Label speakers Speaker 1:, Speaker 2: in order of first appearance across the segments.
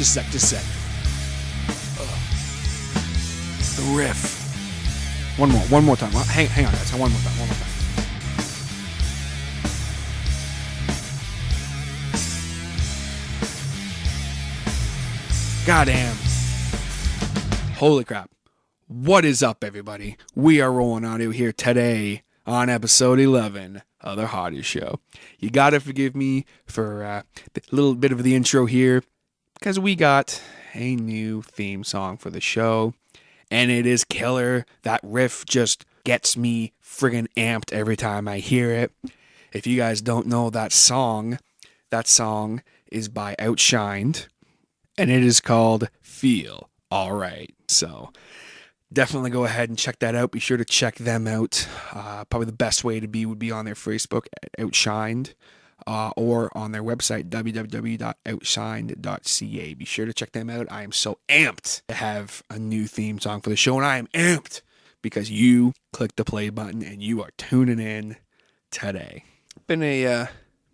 Speaker 1: sec to sec. The riff. One more time. Hang on, guys. One more time. Goddamn. Holy crap. What is up, everybody? We are rolling audio here today on episode 11 of the Hottie Show. You gotta forgive me for a little bit of the intro here, because we got a new theme song for the show, and it is killer. That riff just gets me friggin' amped every time I hear it. If you guys don't know that song is by Outshined, and it is called Feel Alright. So definitely go ahead and check that out. Be sure to check them out. Probably the best way would be on their Facebook at Outshined, or on their website, www.outshined.ca. Be sure to check them out. I am so amped to have a new theme song for the show, and I am amped because you clicked the play button and you are tuning in today. Been a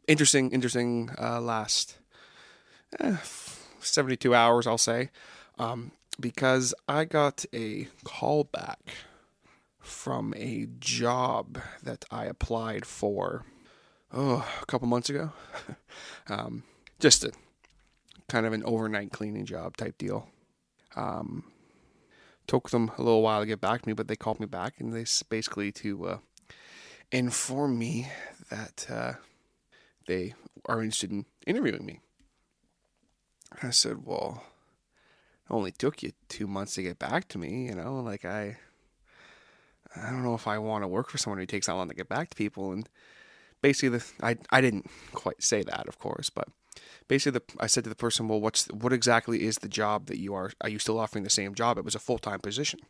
Speaker 1: interesting last 72 hours, I'll say, because I got a call back from a job that I applied for a couple months ago. Just a kind of an overnight cleaning job type deal. Took them a little while to get back to me, but they called me back, and they basically to inform me that they are interested in interviewing me. I said, well, it only took you 2 months to get back to me, I don't know if I want to work for someone who takes that long to get back to people. And basically, I didn't quite say that, of course, but basically I said to the person, well, what exactly is the job that are you still offering the same job? It was a full-time position.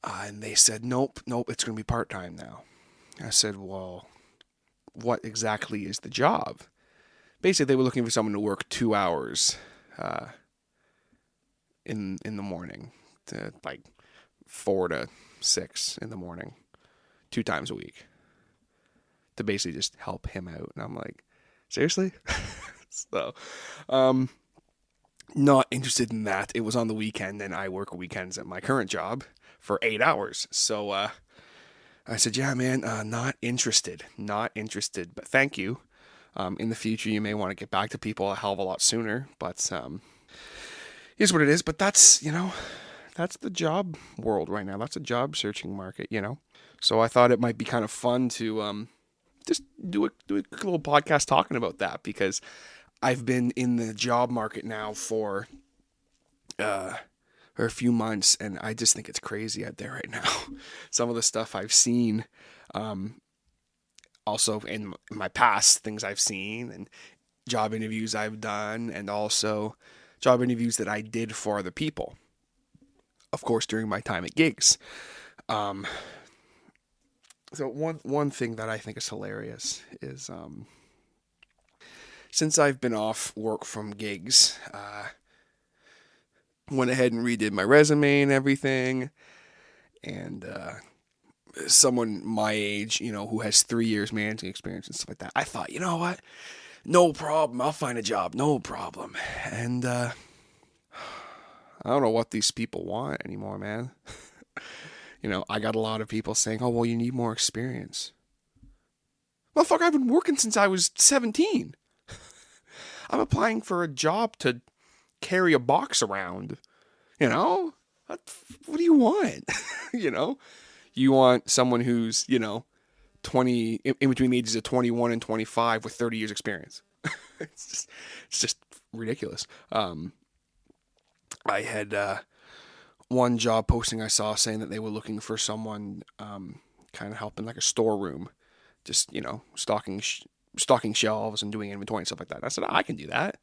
Speaker 1: And they said, nope, it's going to be part-time now. I said, well, what exactly is the job? Basically, they were looking for someone to work 2 hours in the morning, to like 4 to 6 in the morning, 2 times a week, to basically just help him out. And I'm like, seriously? So, not interested in that. It was on the weekend, and I work weekends at my current job for 8 hours. So, I said, yeah, man, not interested, but thank you. In the future, you may want to get back to people a hell of a lot sooner, but, here's what it is. But that's the job world right now. That's a job searching market, So I thought it might be kind of fun to just do a little podcast talking about that, because I've been in the job market now for a few months, and I just think it's crazy out there right now. Some of the stuff I've seen, also in my past, things I've seen, and job interviews I've done, and also job interviews that I did for other people, of course, during my time at gigs. So one thing that I think is hilarious is, since I've been off work from gigs, went ahead and redid my resume and everything, and someone my age, who has 3 years managing experience and stuff like that, I thought, you know what? No problem. I'll find a job. No problem. And I don't know what these people want anymore, man. I got a lot of people saying, oh, well, you need more experience. Motherfucker, I've been working since I was 17. I'm applying for a job to carry a box around. What do you want? You want someone who's, 20, in between the ages of 21 and 25 with 30 years experience. It's just ridiculous. I had one job posting I saw saying that they were looking for someone kind of helping like a storeroom, just, stocking shelves and doing inventory and stuff like that. And I said, I can do that.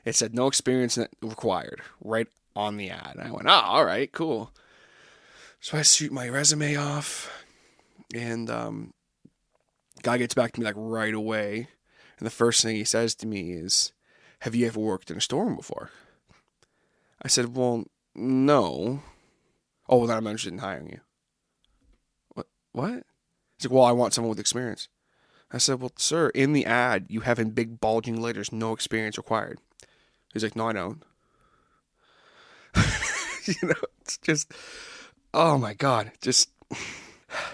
Speaker 1: It said no experience required right on the ad. And I went, all right, cool. So I shoot my resume off, and guy gets back to me like right away, and the first thing he says to me is, have you ever worked in a storeroom before? I said, well, no. Oh, well, then I'm interested in hiring you. What? He's like, well, I want someone with experience. I said, well, sir, in the ad, you have in big bulging letters, no experience required. He's like, no, I don't. It's just, oh my God, just,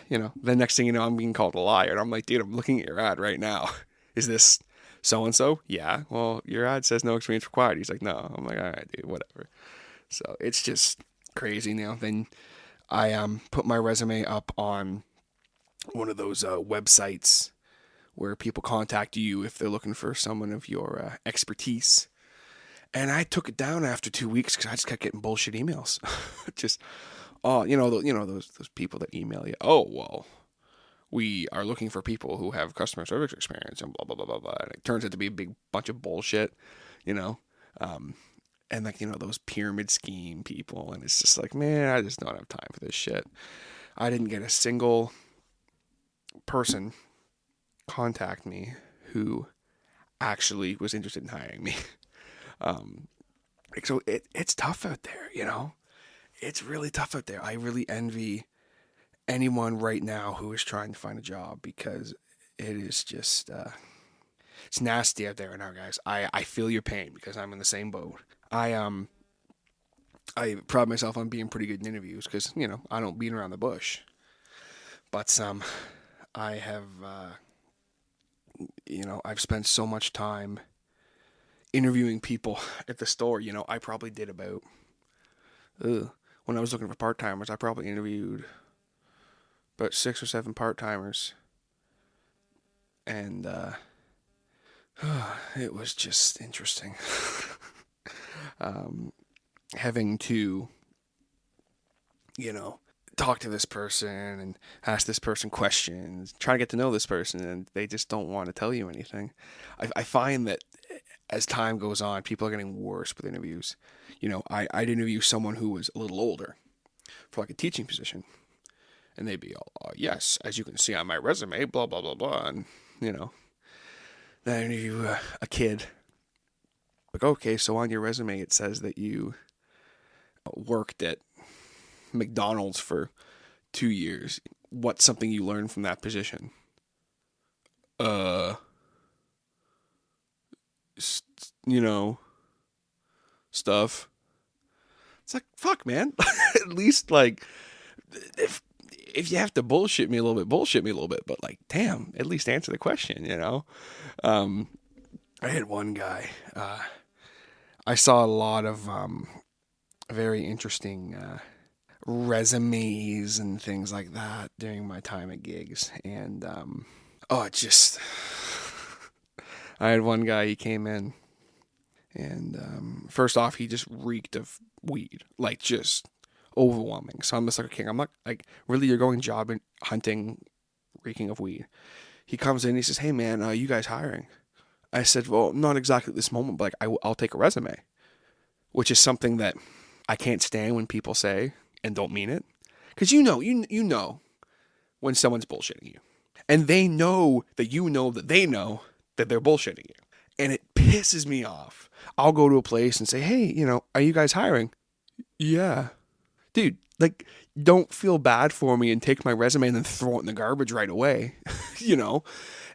Speaker 1: the next thing you know, I'm being called a liar. And I'm like, dude, I'm looking at your ad right now. Is this so and so? Yeah. Well, your ad says no experience required. He's like, no. I'm like, all right, dude, whatever. So it's just crazy now. Then I put my resume up on one of those websites where people contact you if they're looking for someone of your expertise. And I took it down after 2 weeks because I just kept getting bullshit emails. Just, oh, those people that email you. Oh, well, we are looking for people who have customer service experience and blah blah blah blah blah. And it turns out to be a big bunch of bullshit, you know. And like those pyramid scheme people, and it's just like, man, I just don't have time for this shit. I didn't get a single person contact me who actually was interested in hiring me. Um, so it's tough out there, It's really tough out there. I really envy anyone right now who is trying to find a job because it is just it's nasty out there right now, guys. I feel your pain because I'm in the same boat. I pride myself on being pretty good in interviews because I don't beat around the bush. But I have I've spent so much time interviewing people at the store. I probably did about when I was looking for part timers, I probably interviewed about 6 or 7 part timers, and it was just interesting. Having to, talk to this person and ask this person questions, try to get to know this person, and they just don't want to tell you anything. I find that as time goes on, people are getting worse with interviews. I'd interview someone who was a little older for like a teaching position, and they'd be all, yes, as you can see on my resume, blah, blah, blah, blah. And, then I interview a kid. Like, okay, so on your resume, it says that you worked at McDonald's for 2 years. What's something you learned from that position? Stuff. It's like, fuck, man. At least, like, if you have to bullshit me a little bit, bullshit me a little bit. But, like, damn, at least answer the question, I had one guy. I saw a lot of very interesting resumes and things like that during my time at gigs. And, it just. I had one guy, he came in, and first off, he just reeked of weed. Like, just overwhelming. So I'm just like, okay, I'm not, like, really, you're going job hunting, reeking of weed. He comes in, he says, hey, man, you guys hiring? I said, well, not exactly at this moment, but like, I'll take a resume, which is something that I can't stand when people say and don't mean it. Because you know when someone's bullshitting you. And they know that they know that they're bullshitting you. And it pisses me off. I'll go to a place and say, hey, are you guys hiring? Yeah. Dude, like, don't feel bad for me and take my resume and then throw it in the garbage right away.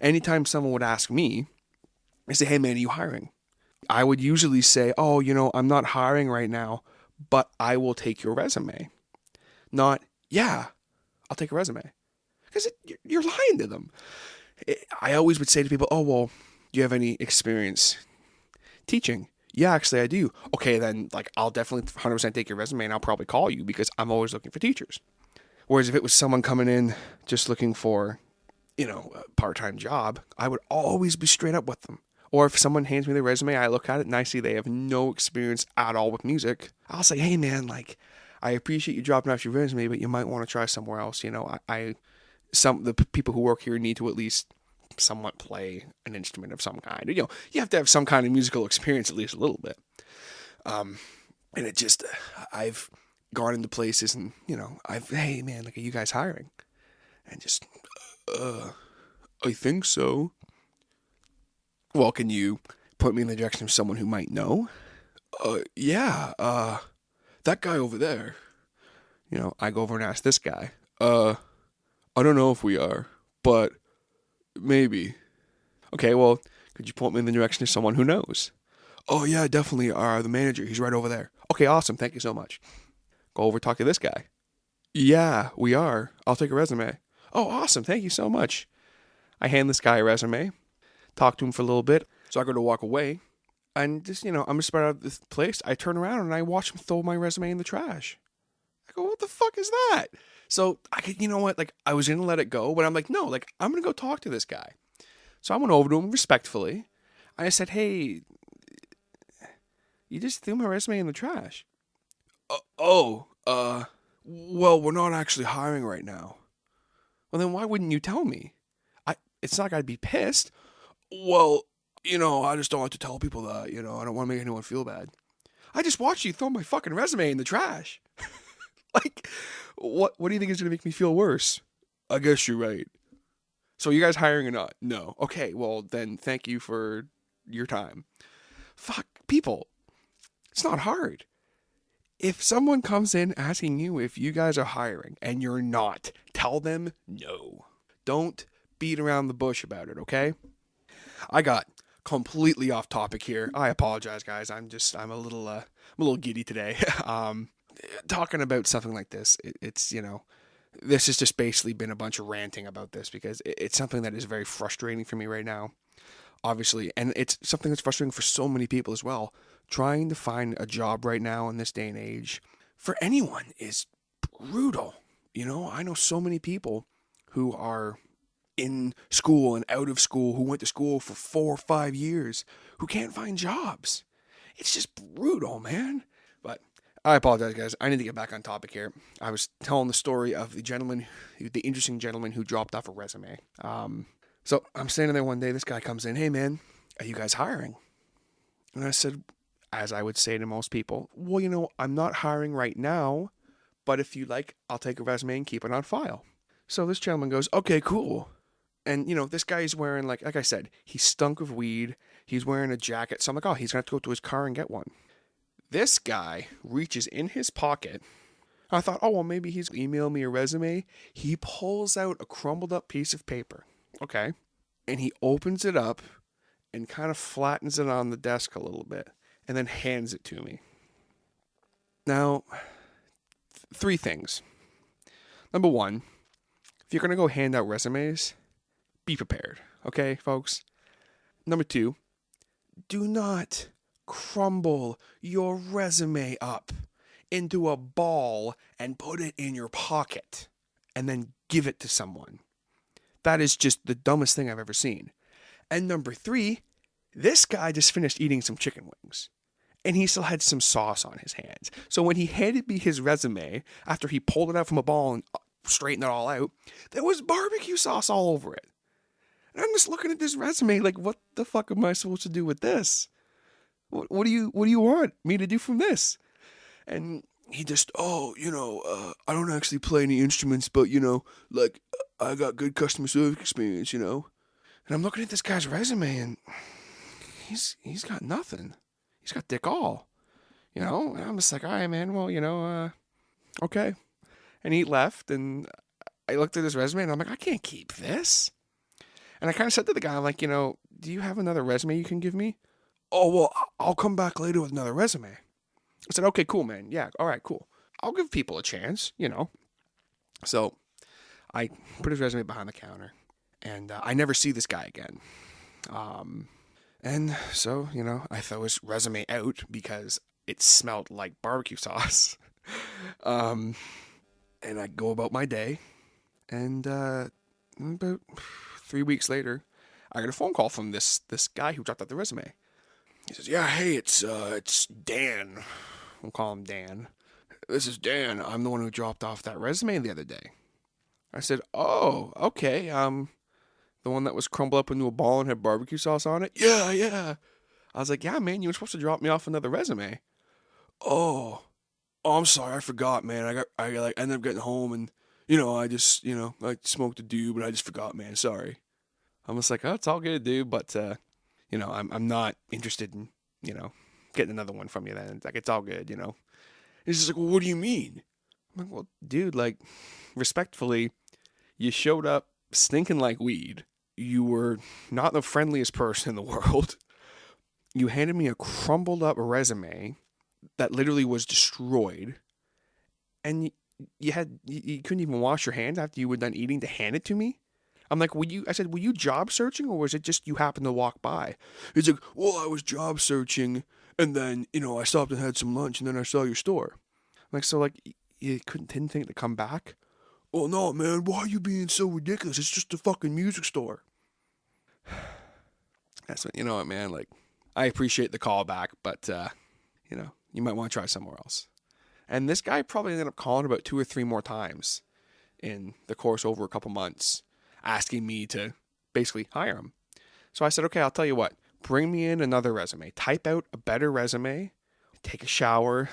Speaker 1: Anytime someone would ask me, I say, hey, man, are you hiring? I would usually say, oh, I'm not hiring right now, but I will take your resume. Not, yeah, I'll take a resume. Because you're lying to them. I always would say to people, oh, well, do you have any experience teaching? Yeah, actually, I do. Okay, then, like, I'll definitely 100% take your resume and I'll probably call you because I'm always looking for teachers. Whereas if it was someone coming in just looking for, a part-time job, I would always be straight up with them. Or if someone hands me their resume, I look at it and I see they have no experience at all with music, I'll say, hey, man, like, I appreciate you dropping off your resume, but you might want to try somewhere else. The people who work here need to at least somewhat play an instrument of some kind. You have to have some kind of musical experience, at least a little bit. And it just, I've gone into places and, hey, man, like, are you guys hiring? And just, I think so. Well, can you put me in the direction of someone who might know? Yeah, that guy over there. I go over and ask this guy. I don't know if we are, but maybe. Okay, well, could you point me in the direction of someone who knows? Oh, yeah, definitely. The manager, he's right over there. Okay, awesome. Thank you so much. Go over, talk to this guy. Yeah, we are. I'll take a resume. Oh, awesome. Thank you so much. I hand this guy a resume, talk to him for a little bit. So I go to walk away. And just, I'm just about out of this place. I turn around and I watch him throw my resume in the trash. I go, what the fuck is that? So you know what? Like, I was going to let it go, but I'm like, no, like, I'm going to go talk to this guy. So I went over to him respectfully. I said, hey, you just threw my resume in the trash. Well, we're not actually hiring right now. Well, then why wouldn't you tell me? It's not like I'd be pissed. Well, I just don't like to tell people that, I don't want to make anyone feel bad. I just watched you throw my fucking resume in the trash. Like, what do you think is going to make me feel worse? I guess you're right. So you guys hiring or not? No. Okay, well, then thank you for your time. Fuck, people. It's not hard. If someone comes in asking you if you guys are hiring and you're not, tell them no. Don't beat around the bush about it, okay? I got completely off topic here. I apologize, guys. I'm a little giddy today. Talking about something like this, it's this has just basically been a bunch of ranting about this because it's something that is very frustrating for me right now, obviously, and it's something that's frustrating for so many people as well. Trying to find a job right now in this day and age for anyone is brutal. I know so many people who are in school and out of school, who went to school for 4 or 5 years, who can't find jobs. It's just brutal, man. But I apologize, guys. I need to get back on topic here. I was telling the story of the interesting gentleman who dropped off a resume. So I'm standing there one day. This guy comes in. Hey, man, are you guys hiring? And I said, as I would say to most people, well, I'm not hiring right now, but if you like, I'll take a resume and keep it on file. So this gentleman goes, okay, cool. And, this guy's wearing, like I said, he stunk of weed. He's wearing a jacket. So I'm like, oh, he's going to have to go to his car and get one. This guy reaches in his pocket. I thought, oh, well, maybe he's emailed me a resume. He pulls out a crumbled up piece of paper. Okay. And he opens it up and kind of flattens it on the desk a little bit and then hands it to me. Now, 3 things. Number 1, if you're going to go hand out resumes, be prepared. Okay, folks? Number 2, do not crumble your resume up into a ball and put it in your pocket and then give it to someone. That is just the dumbest thing I've ever seen. And number 3, this guy just finished eating some chicken wings. And he still had some sauce on his hands. So when he handed me his resume, after he pulled it out from a ball and straightened it all out, there was barbecue sauce all over it. And I'm just looking at this resume like, what the fuck am I supposed to do with this? What do you want me to do from this? And he just, I don't actually play any instruments, but, I got good customer service experience, And I'm looking at this guy's resume and he's got nothing. He's got dick all, And I'm just like, all right, man, well, okay. And he left, and I looked at his resume, and I'm like, I can't keep this. And I kind of said to the guy, I'm like, do you have another resume you can give me? Oh, well, I'll come back later with another resume. I said, okay, cool, man. Yeah, all right, cool. I'll give people a chance, So I put his resume behind the counter, and I never see this guy again. And so, I throw his resume out because it smelled like barbecue sauce. And I go about my day. And about 3 weeks later, I get a phone call from this guy who dropped out the resume. He says, yeah, hey, it's Dan. We'll call him Dan. This is Dan. I'm the one who dropped off that resume the other day. I said, oh, okay. The one that was crumbled up into a ball and had barbecue sauce on it? Yeah. I was like, yeah, man, you were supposed to drop me off another resume. Oh, I'm sorry, I forgot, man. I ended up getting home and, I just, I smoked a doob, but I just forgot, man. Sorry. I'm just like, oh, it's all good, dude, but, I'm not interested in, getting another one from you then. It's like, it's all good, He's just like, well, what do you mean? I'm like, well, dude, respectfully, you showed up stinking like weed. You were not the friendliest person in the world. You handed me a crumbled up resume that literally was destroyed. and you couldn't even wash your hands after you were done eating to hand it to me. I'm like, I said, were you job searching or was it just you happened to walk by? He's like, well, I was job searching and then, I stopped and had some lunch and then I saw your store. I'm like, so like, you didn't think to come back? Oh no, man, why are you being so ridiculous? It's just a fucking music store. That's what, you know what, man, like, I appreciate the callback, but, you might want to try somewhere else. And this guy probably ended up calling about 2 or 3 more times in the course over a couple months, asking me to basically hire him. So I said, okay, I'll tell you what, bring me in another resume, type out a better resume, take a shower.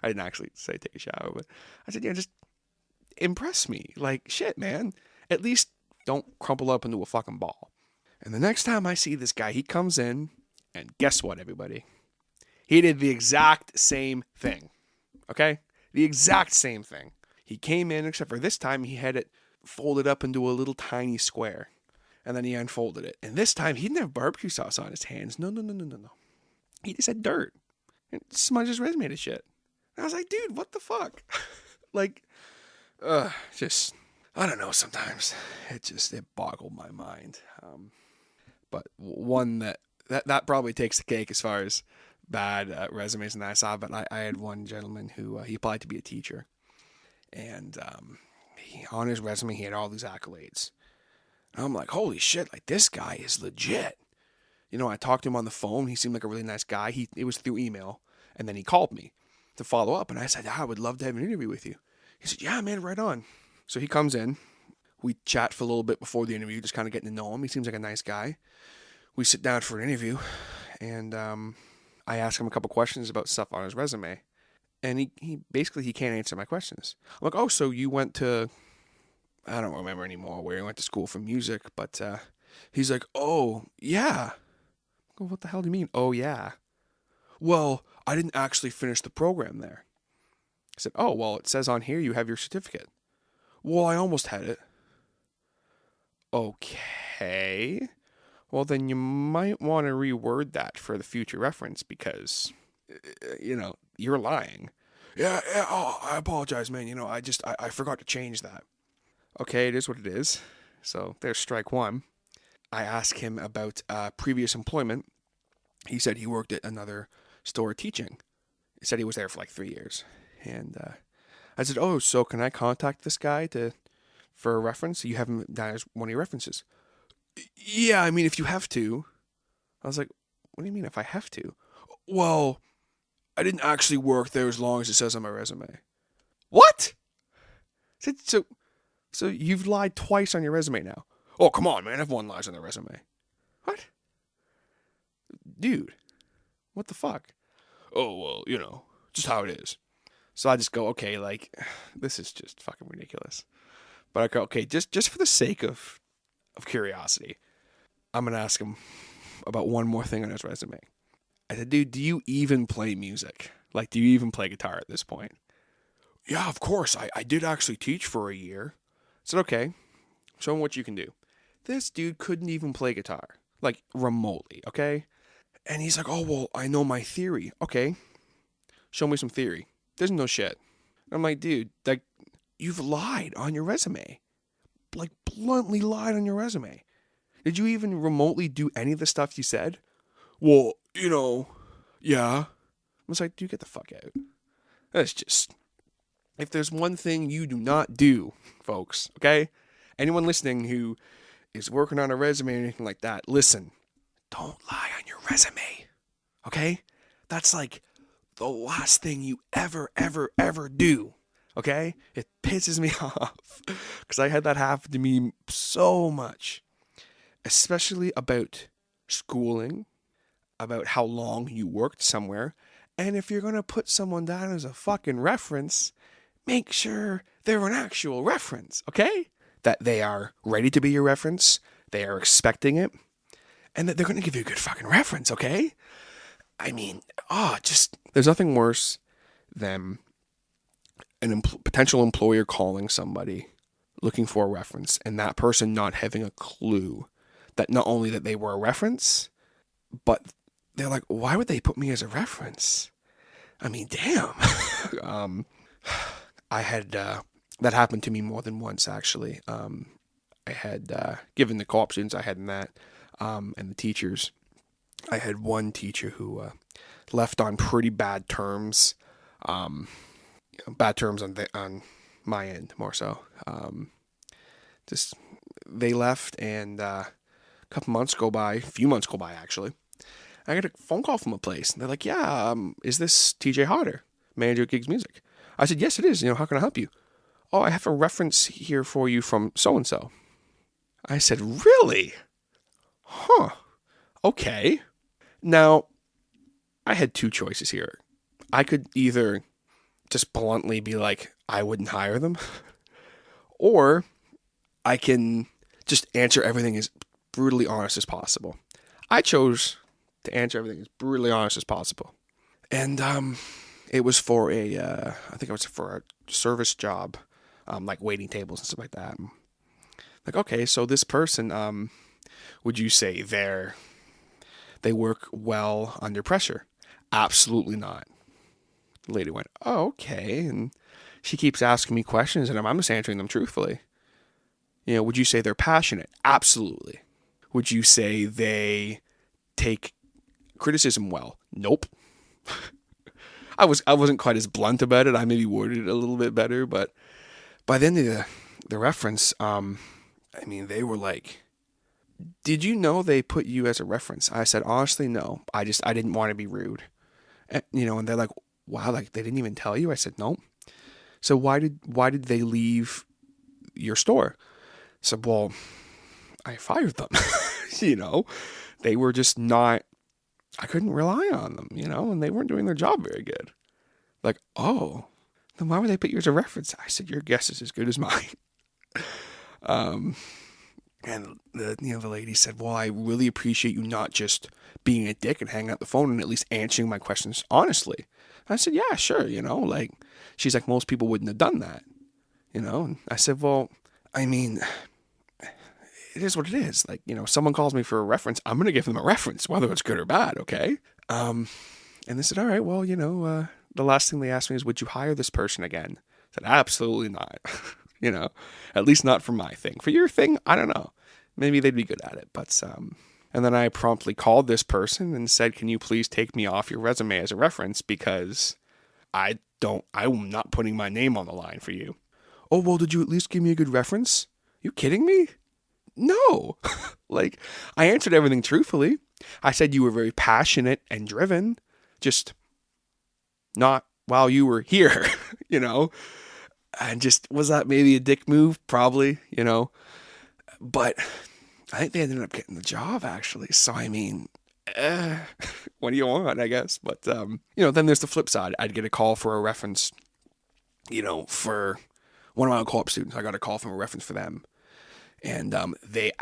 Speaker 1: I didn't actually say take a shower, but I said, just impress me. Like, shit, man. At least don't crumple up into a fucking ball. And the next time I see this guy, he comes in, and guess what, everybody? He did the exact same thing. Okay? The exact same thing. He came in, except for this time he had it folded up into a little tiny square. And then he unfolded it. And this time he didn't have barbecue sauce on his hands. No. He just had dirt. And smudged his resume to shit. And I was like, dude, what the fuck? Like, just, I don't know, sometimes it boggled my mind. But one that probably takes the cake as far as bad resumes and that I saw. But I had one gentleman who he applied to be a teacher. And on his resume, he had all these accolades. And I'm like, holy shit, like this guy is legit. I talked to him on the phone. He seemed like a really nice guy. It was through email. And then he called me to follow up. And I said, I would love to have an interview with you. He said, yeah, man, right on. So he comes in. We chat for a little bit before the interview, just kind of getting to know him. He seems like a nice guy. We sit down for an interview. And I ask him a couple questions about stuff on his resume. And he basically, he can't answer my questions. I'm like, oh, so you went to, I don't remember anymore where he went to school for music. But he's like, oh, yeah. Well, what the hell do you mean, oh, yeah? Well, I didn't actually finish the program there. I said, oh, well, it says on here you have your certificate. Well, I almost had it. Okay. Well, then you might want to reword that for the future reference because, you're lying. Yeah, oh, I apologize, man. I forgot to change that. Okay, it is what it is. So there's strike one. I asked him about previous employment. He said he worked at another store teaching. He said he was there for like 3 years. And I said, oh, so can I contact this guy for a reference? You have him down as one of your references. Yeah, I mean, if you have to. I was like, what do you mean if I have to? Well, I didn't actually work there as long as it says on my resume. What? So you've lied twice on your resume now. Oh, come on, man. Everyone lies on their resume. What? Dude, what the fuck? Oh, well, just how it is. So I just go, okay, like, this is just fucking ridiculous. But I go, okay, just for the sake of curiosity, I'm going to ask him about one more thing on his resume. I said, dude, do you even play music? Like, do you even play guitar at this point? Yeah, of course. I did actually teach for a year. I said, okay, show him what you can do. This dude couldn't even play guitar, like, remotely, okay? And he's like, oh, well, I know my theory. Okay, show me some theory. There's no shit. I'm like, dude, like, you've lied on your resume. Like, bluntly lied on your resume. Did you even remotely do any of the stuff you said? Well, yeah. I was like, dude, get the fuck out. That's just, if there's one thing you do not do, folks, okay? Anyone listening who is working on a resume or anything like that, listen, don't lie on your resume, okay? That's like the last thing you ever do, okay? It pisses me off because I had that happen to me so much, especially about schooling, about how long you worked somewhere, and if you're going to put someone down as a fucking reference, make sure they're an actual reference, okay? That they are ready to be your reference, they are expecting it, and that they're going to give you a good fucking reference, okay? I mean, there's nothing worse than potential employer calling somebody looking for a reference and that person not having a clue that not only that they were a reference, but they're like, why would they put me as a reference? I mean, damn. I had that happened to me more than once actually. I had given the co-op students I had in that, and the teachers. I had one teacher who left on pretty bad terms. Bad terms on my end more so. Just they left, and a few months go by actually. I got a phone call from a place, and they're like, "Yeah, is this TJ Harder, manager of Gigs Music?" I said, "Yes, it is. How can I help you?" "Oh, I have a reference here for you from so and so." I said, "Really? Huh? Okay." Now, I had two choices here. I could either just bluntly be like, I wouldn't hire them, or I can just answer everything as brutally honest as possible. I chose to answer everything as brutally honest as possible. And it was for I think it was for a service job, like waiting tables and stuff like that. Like, okay, so this person, would you say they work well under pressure? Absolutely not. The lady went, oh, okay. And she keeps asking me questions, and I'm just answering them truthfully. Would you say they're passionate? Absolutely. Would you say they take criticism well? Nope. I wasn't quite as blunt about it. I maybe worded it a little bit better, but by the end of the reference, they were like, "Did you know they put you as a reference?" I said, "Honestly, no. I didn't want to be rude." And they're like, "Wow, like they didn't even tell you?" I said, "No." So why did they leave your store? So, well, I fired them. They were just not. I couldn't rely on them, and they weren't doing their job very good. Like, oh, then why would they put you as a reference? I said, your guess is as good as mine. And the lady said, well, I really appreciate you not just being a dick and hanging up the phone and at least answering my questions honestly. I said, yeah, sure, like, she's like, most people wouldn't have done that, and I said, well, I mean, it is what it is. Like, someone calls me for a reference, I'm going to give them a reference, whether it's good or bad, okay? And they said, all right, well, the last thing they asked me is, would you hire this person again? I said, absolutely not. At least not for my thing. For your thing, I don't know. Maybe they'd be good at it, but and then I promptly called this person and said, can you please take me off your resume as a reference because I'm not putting my name on the line for you. Oh, well, did you at least give me a good reference? You kidding me? No. Like, I answered everything truthfully. I said you were very passionate and driven, just not while you were here, And just, was that maybe a dick move? Probably, But I think they ended up getting the job, actually. So, what do you want, I guess? But, then there's the flip side. I'd get a call for a reference, for one of my co-op students. I got a call from a reference for them. And they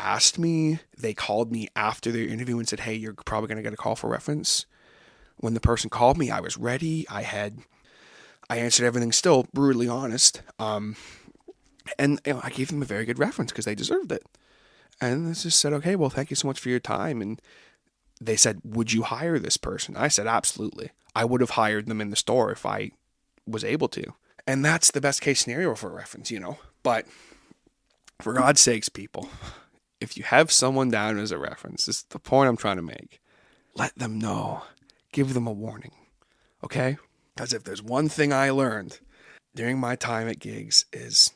Speaker 1: called me after their interview and said, hey, you're probably going to get a call for reference. When the person called me, I was ready. I answered everything still brutally honest. And I gave them a very good reference because they deserved it. And they just said, okay, well, thank you so much for your time. And they said, would you hire this person? I said, absolutely. I would have hired them in the store if I was able to. And that's the best case scenario for a reference, But for God's sakes, people, if you have someone down as a reference, this is the point I'm trying to make. Let them know. Give them a warning. Okay? Because if there's one thing I learned during my time at gigs is,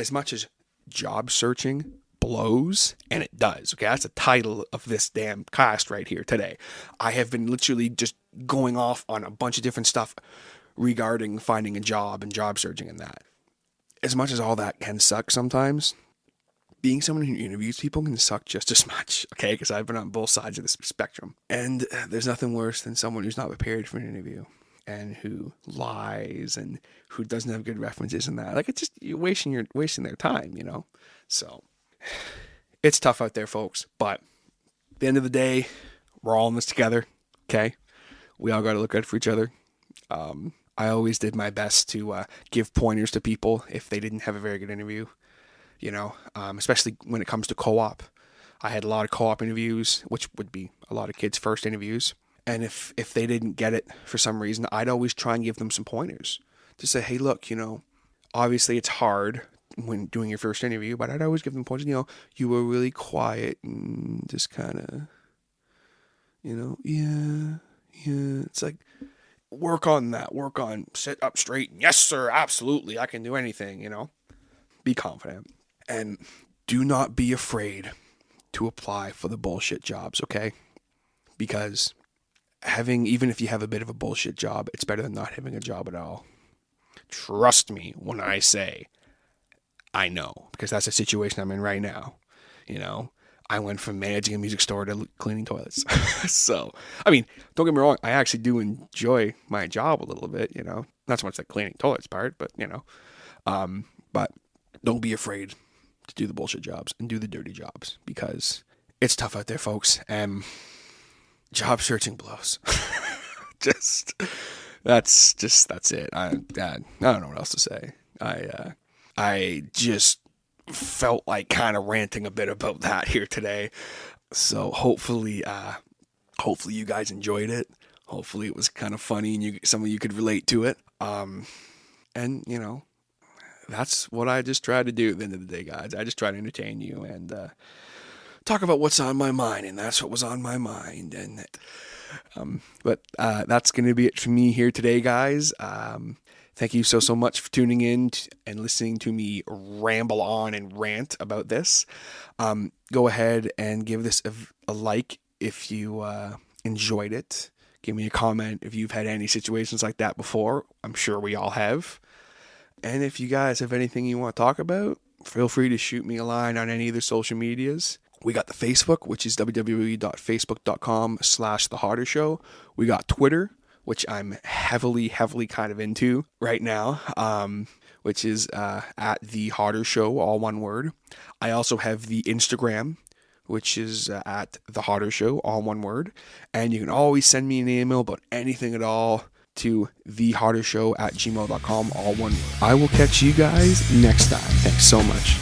Speaker 1: as much as job searching blows, and it does, okay? That's the title of this damn cast right here today. I have been literally just going off on a bunch of different stuff regarding finding a job and job searching and that. As much as all that can suck sometimes, being someone who interviews people can suck just as much, okay? Because I've been on both sides of this spectrum. And there's nothing worse than someone who's not prepared for an interview and who lies and who doesn't have good references and that. Like, it's just, you're wasting their time, So, it's tough out there, folks. But at the end of the day, we're all in this together, okay? We all got to look out for each other. I always did my best to give pointers to people if they didn't have a very good interview, especially when it comes to co-op. I had a lot of co-op interviews, which would be a lot of kids' first interviews. And if they didn't get it for some reason, I'd always try and give them some pointers to say, hey, look, obviously it's hard when doing your first interview, but I'd always give them pointers. You were really quiet and just kind of, yeah. It's like, work on that. Work on sit up straight. Yes, sir. Absolutely. I can do anything, Be confident. And do not be afraid to apply for the bullshit jobs, okay? Because even if you have a bit of a bullshit job, it's better than not having a job at all. Trust me when I say I know, because that's the situation I'm in right now. I went from managing a music store to cleaning toilets. So, don't get me wrong, I actually do enjoy my job a little bit, not so much the cleaning toilets part, but, but don't be afraid to do the bullshit jobs and do the dirty jobs, because it's tough out there, folks. And job searching blows. That's it. I don't know what else to say. I just felt like kind of ranting a bit about that here today. So hopefully you guys enjoyed it. Hopefully it was kind of funny and some of you could relate to it. And that's what I just try to do at the end of the day, guys. I just try to entertain you and talk about what's on my mind, and that's what was on my mind. And but that's going to be it for me here today, guys. Thank you so much for tuning in and listening to me ramble on and rant about this. Go ahead and give this a like if you enjoyed it. Give me a comment if you've had any situations like that before. I'm sure we all have. And if you guys have anything you want to talk about, feel free to shoot me a line on any of the social medias. We got the Facebook, which is www.facebook.com/thehardershow. We got Twitter, which I'm heavily kind of into right now, which is at The Harder Show, all one word. I also have the Instagram, which is at The Harder Show, all one word. And you can always send me an email about anything at all to thehardershow@gmail.com, all one word. I will catch you guys next time. Thanks so much.